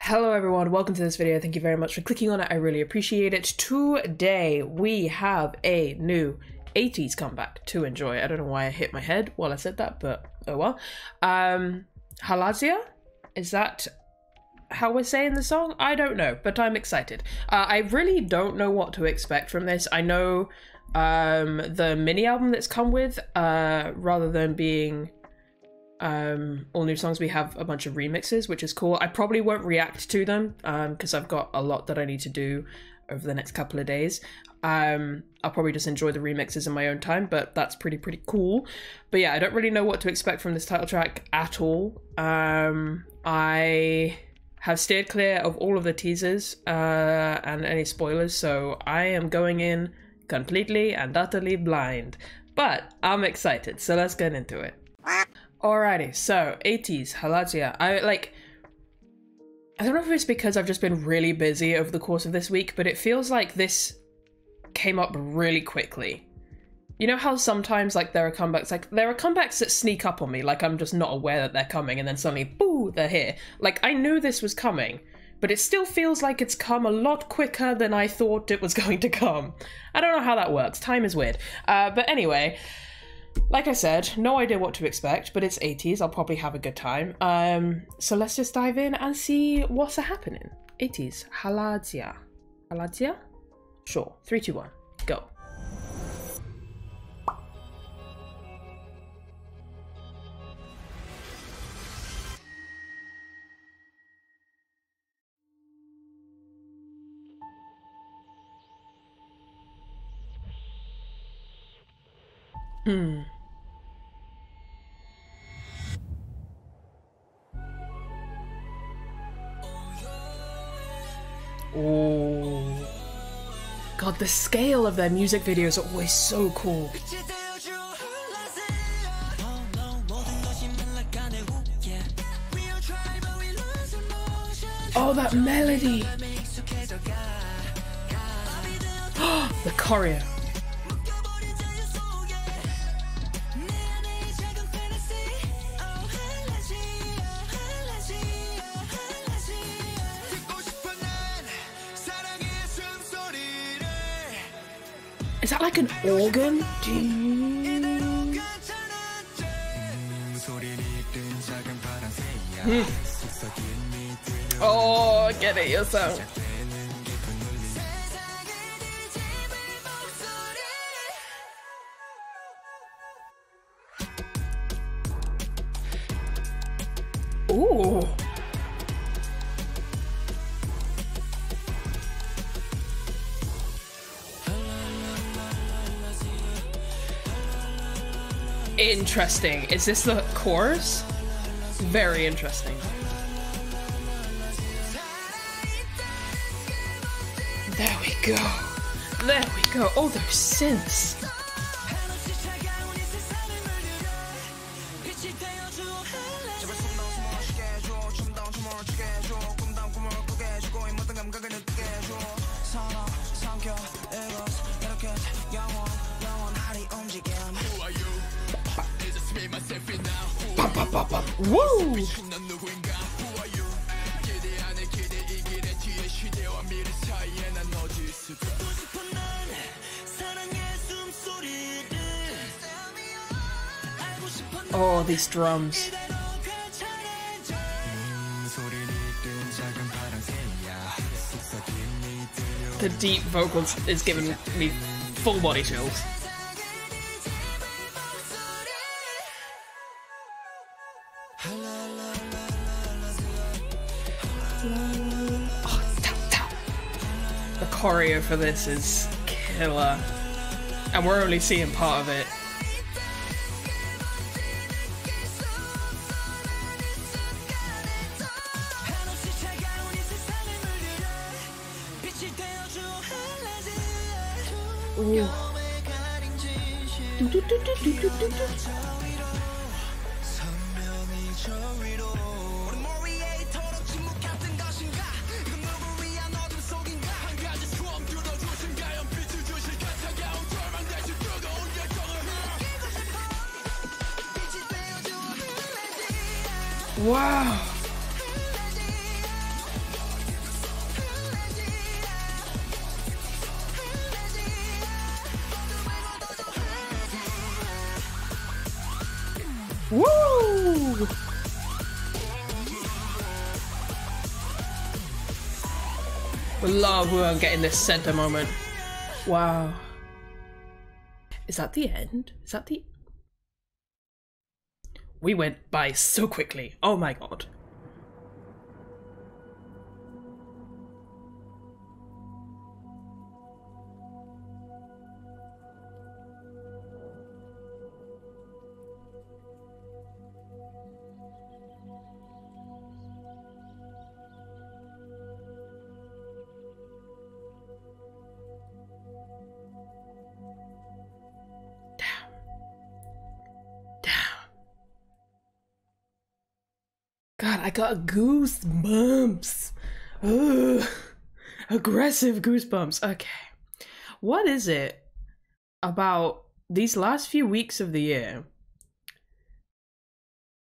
Hello everyone, welcome to this video. Thank you very much for clicking on it. I really appreciate it. Today we have a new ATEEZ comeback to enjoy. I don't know why I hit my head while I said that, but oh well. HALAZIA? Is that how we're saying the song? I don't know, but I'm excited. I really don't know what to expect from this. I know the mini album that's come with, rather than being all new songs, we have a bunch of remixes, which is cool. I probably won't react to them because I've got a lot that I need to do over the next couple of days. I'll probably just enjoy the remixes in my own time, but that's pretty cool. But yeah, I don't really know what to expect from this title track at all. I have steered clear of all of the teasers and any spoilers, so I am going in completely and utterly blind. But I'm excited, so let's get into it. Alrighty, so ATEEZ, HALAZIA. I don't know if it's because I've just been really busy over the course of this week, but it feels like this came up really quickly. You know how sometimes there are comebacks that sneak up on me, like I'm just not aware that they're coming and then suddenly, boo, they're here. Like I knew this was coming, but it still feels like it's come a lot quicker than I thought it was going to come. I don't know how that works, time is weird. But anyway, like I said, no idea what to expect, but it's ATEEZ, I'll probably have a good time. So let's just dive in and see what's happening. ATEEZ, HALAZIA. HALAZIA? Sure, 3, 2, 1, go. Oh, God, the scale of their music videos are always so cool. Oh, that melody. The choreo. Is that like an organ? Oh, get it yourself. Ooh. Interesting. Is this the chorus? Very interesting. There we go. There we go. Oh, those synths. Woo! Oh, these drums. The deep vocals is giving me full body chills. Oh, tap, tap. The choreo for this is killer, and we're only seeing part of it. Ooh. Wow. Woo! We love getting this center moment. Wow. Is that the end? Is that the... We went by so quickly. Oh my god. God, I got goosebumps. Ugh. Aggressive goosebumps. Okay. What is it about these last few weeks of the year?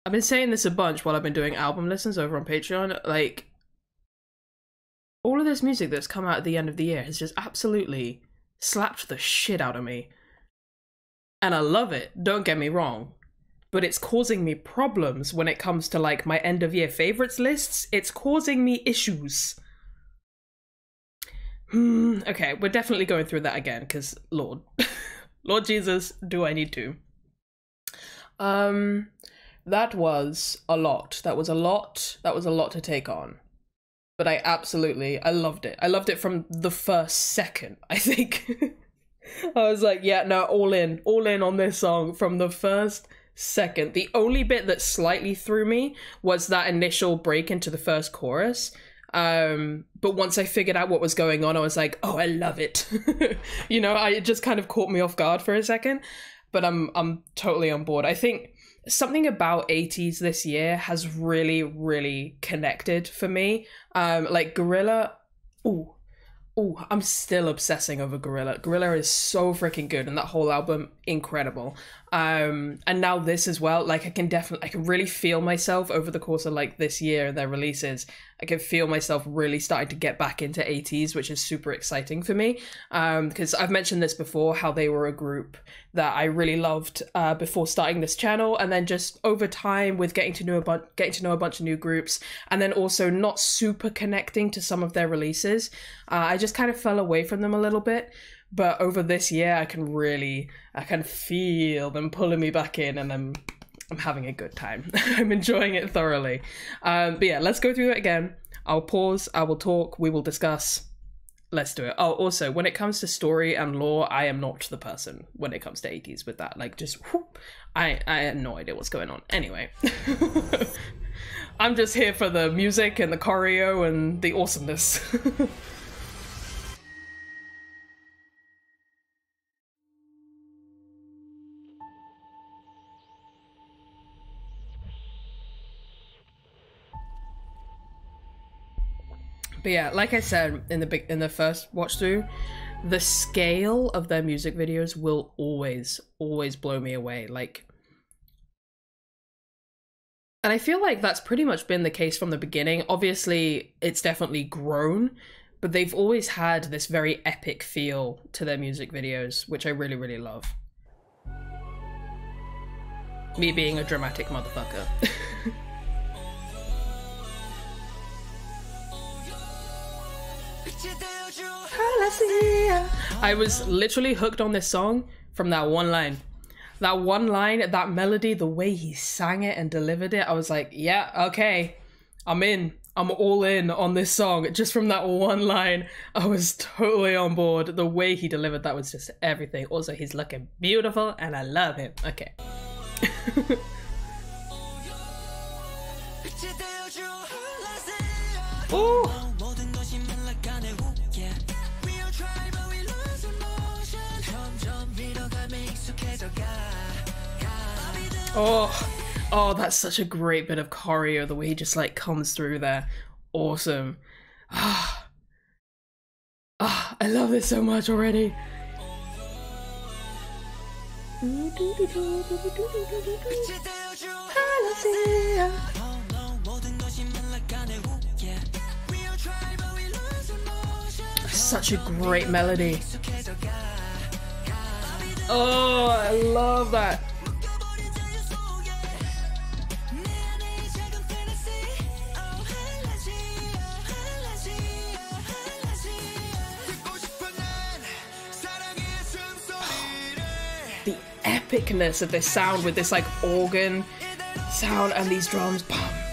I've been saying this a bunch while I've been doing album listens over on Patreon. Like, all of this music that's come out at the end of the year has just absolutely slapped the shit out of me. And I love it, don't get me wrong. But it's causing me problems when it comes to like my end of year favorites lists. It's causing me issues. Okay, we're definitely going through that again because Lord, Lord Jesus, do I need to? That was a lot. That was a lot. That was a lot to take on. But I loved it. I loved it from the first second, I think. I was like, yeah, no, all in on this song from the first second. The only bit that slightly threw me was that initial break into the first chorus. But once I figured out what was going on, I was like, oh, I love it. You know, it just kind of caught me off guard for a second, but I'm totally on board. I think something about ATEEZ this year has really, really connected for me. Like Gorilla, I'm still obsessing over Gorilla. Gorilla is so freaking good, and that whole album, incredible. And now this as well, like I can really feel myself over the course of like this year and their releases. I can feel myself really starting to get back into ATEEZ, which is super exciting for me. Because I've mentioned this before, how they were a group that I really loved before starting this channel, and then just over time with getting to know a bunch of new groups, and then also not super connecting to some of their releases, I just kind of fell away from them a little bit. But over this year, I can feel them pulling me back in, and I'm having a good time. I'm enjoying it thoroughly. But yeah, let's go through it again. I'll pause, I will talk, we will discuss. Let's do it. Oh, also, when it comes to story and lore, I am not the person when it comes to ATEEZ with that. Like, just, whoop, I had no idea what's going on. Anyway. I'm just here for the music and the choreo and the awesomeness. But yeah, like I said in the first watch through, the scale of their music videos will always blow me away. Like, and I feel like that's pretty much been the case from the beginning. Obviously, it's definitely grown, but they've always had this very epic feel to their music videos, which I really, really love. Me being a dramatic motherfucker. I was literally hooked on this song from that one line. That one line, that melody, the way he sang it and delivered it, I was like, yeah, okay, I'm in. I'm all in on this song. Just from that one line, I was totally on board. The way he delivered that was just everything. Also, he's looking beautiful and I love him. Okay. Ooh. Oh, that's such a great bit of choreo, the way he just like comes through there. Awesome. I love this so much already. Such a great melody. Oh, I love that. epicness of this sound with this like organ sound and these drums. Bam.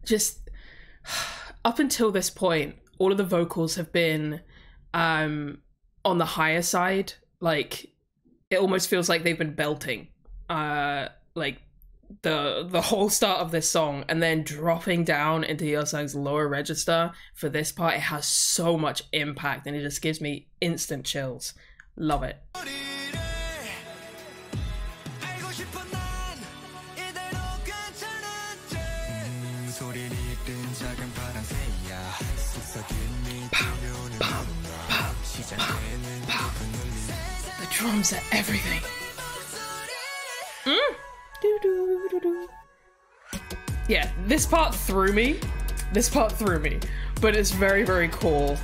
Just up until this point, all of the vocals have been on the higher side. Like, it almost feels like they've been belting like the whole start of this song, and then dropping down into Yeosang's lower register for this part. It has so much impact and it just gives me instant chills. Love it. The drums are everything. Yeah, this part threw me. But it's very, very cool.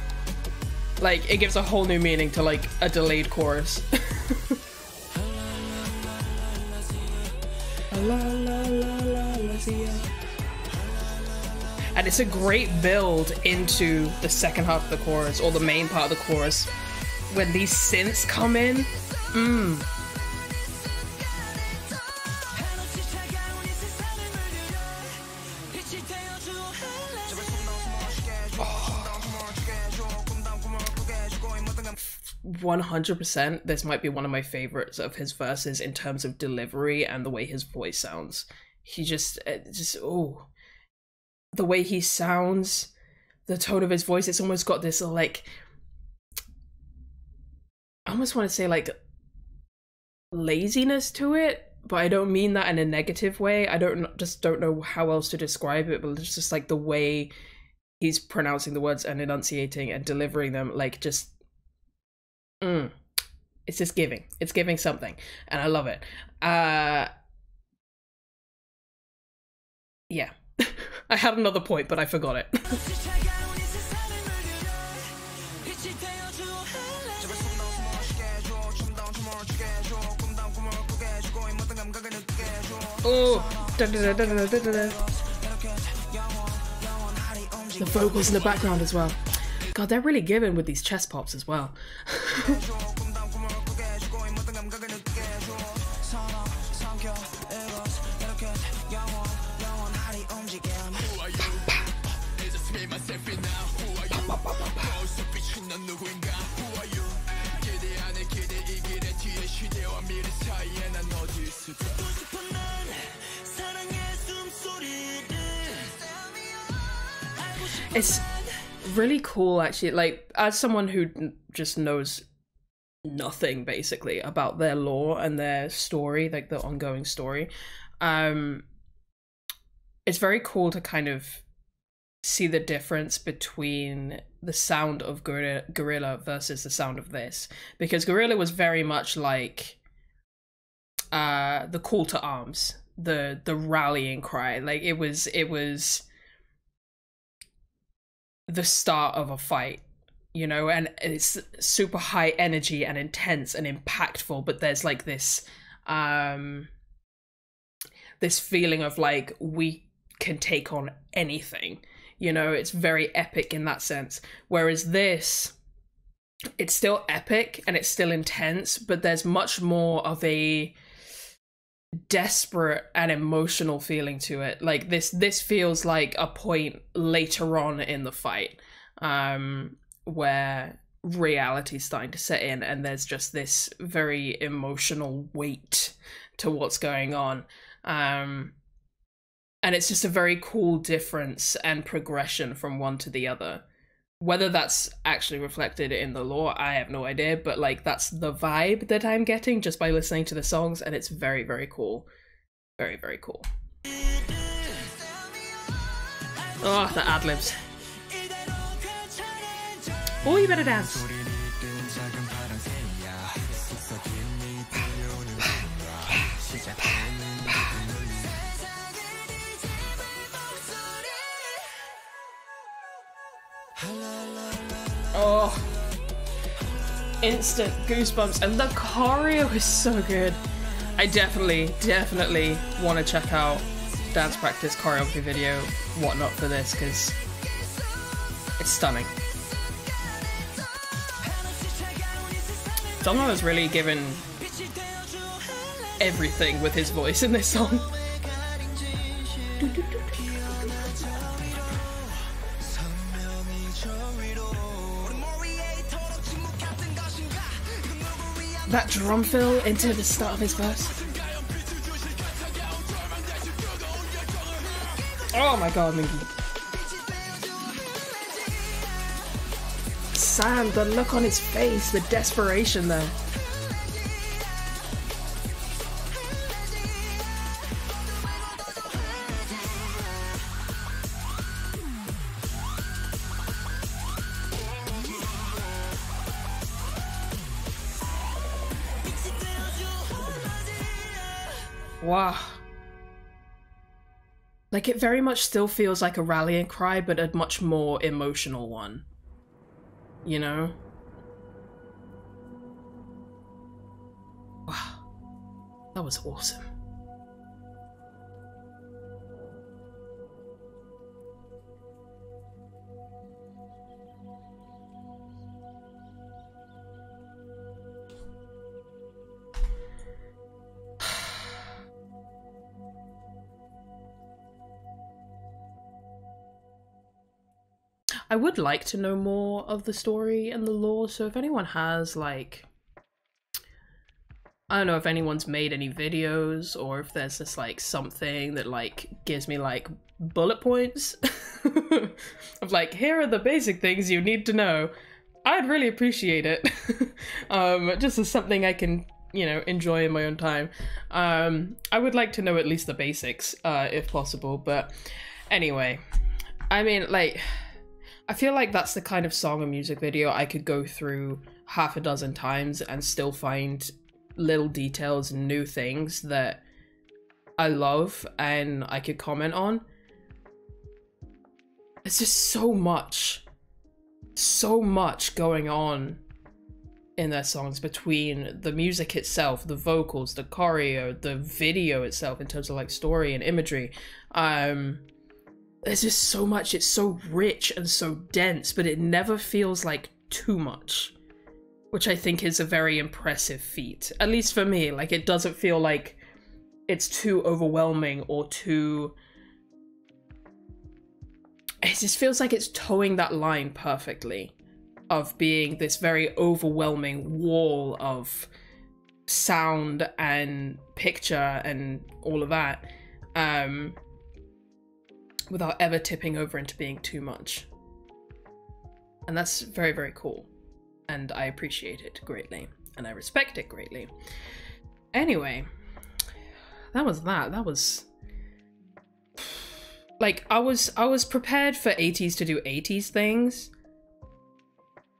Like, it gives a whole new meaning to like a delayed chorus. And it's a great build into the second half of the chorus, or the main part of the chorus, when these synths come in. Oh. 100%, this might be one of my favorites of his verses in terms of delivery and the way his voice sounds. He just oh. The way he sounds, the tone of his voice, it's almost got this like, I almost want to say like laziness to it, but I don't mean that in a negative way. I just don't know how else to describe it, but it's just like the way he's pronouncing the words and enunciating and delivering them, like just, it's just giving. It's giving something, and I love it. Yeah. I had another point, but I forgot it. Oh, the vocals in the background as well. God, they're really giving with these chest pops as well. It's really cool, actually. Like, as someone who just knows nothing basically about their lore and their story, like the ongoing story, it's very cool to kind of see the difference between the sound of Gorilla versus the sound of this, because Gorilla was very much like the call to arms, the rallying cry. Like, it was the start of a fight, you know, and it's super high energy and intense and impactful, but there's like this this feeling of like, we can take on anything, you know. It's very epic in that sense, whereas this, it's still epic and it's still intense, but there's much more of a desperate and emotional feeling to it. Like, this feels like a point later on in the fight, where reality's starting to set in and there's just this very emotional weight to what's going on, and it's just a very cool difference and progression from one to the other. Whether that's actually reflected in the lore, I have no idea, but like, that's the vibe that I'm getting just by listening to the songs, and it's very, very cool. Very, very cool. Oh, the ad-libs. Oh, you better dance. Oh, instant goosebumps, and the choreo is so good. I definitely want to check out dance practice choreography video, whatnot, for this, because It's stunning. Dongho has really given everything with his voice in this song. That drum fill into the start of his verse. Oh my god, Minky. Sam, the look on his face, the desperation there. Wow. Like, it very much still feels like a rallying cry, but a much more emotional one. You know? Wow. That was awesome. I would like to know more of the story and the lore, so if anyone has, like, I don't know if anyone's made any videos or if there's just, like, something that, like, gives me, like, bullet points of, like, here are the basic things you need to know. I'd really appreciate it. Just as something I can, you know, enjoy in my own time. I would like to know at least the basics, if possible, but anyway. I mean, like, I feel like that's the kind of song and music video I could go through half a dozen times and still find little details and new things that I love and I could comment on. It's just so much going on in their songs, between the music itself, the vocals, the choreo, the video itself in terms of like story and imagery. There's just so much. It's so rich and so dense, but it never feels like too much, which I think is a very impressive feat. At least for me, like, it doesn't feel like it's too overwhelming or too... It just feels like it's towing that line perfectly of being this very overwhelming wall of sound and picture and all of that. Without ever tipping over into being too much. And that's very, very cool. And I appreciate it greatly. And I respect it greatly. Anyway, that was that. That was... Like, I was prepared for ATEEZ to do ATEEZ things.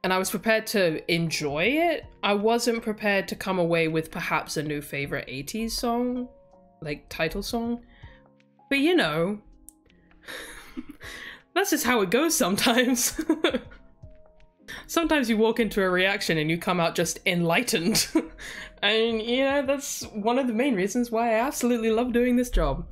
And I was prepared to enjoy it. I wasn't prepared to come away with perhaps a new favorite ATEEZ song. Like, title song. But you know... That's just how it goes sometimes. Sometimes you walk into a reaction and you come out just enlightened. And, you know, that's one of the main reasons why I absolutely love doing this job.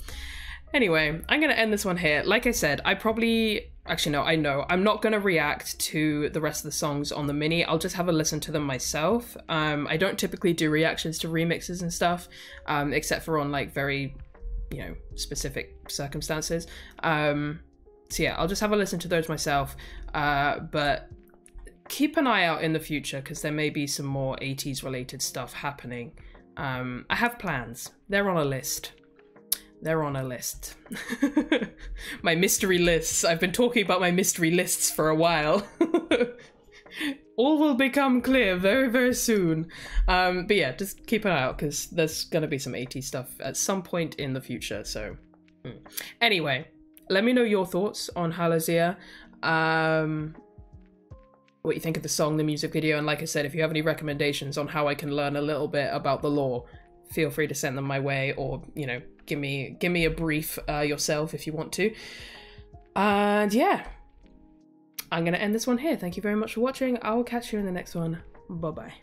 Anyway, I'm gonna end this one here. Like I said, actually no, I know. I'm not gonna react to the rest of the songs on the mini. I'll just have a listen to them myself. I don't typically do reactions to remixes and stuff, except for on like very, you know, specific circumstances. So yeah, I'll just have a listen to those myself, but keep an eye out in the future because there may be some more ATEEZ related stuff happening. I have plans. They're on a list. They're on a list. My mystery lists. I've been talking about my mystery lists for a while. All will become clear very, very soon. But yeah, just keep an eye out because there's gonna be some ATEEZ stuff at some point in the future, so... Anyway, let me know your thoughts on HALAZIA, what you think of the song, the music video, and like I said, if you have any recommendations on how I can learn a little bit about the lore, feel free to send them my way, or, you know, give me a brief yourself if you want to. And yeah, I'm gonna end this one here. Thank you very much for watching. I will catch you in the next one. Bye-bye.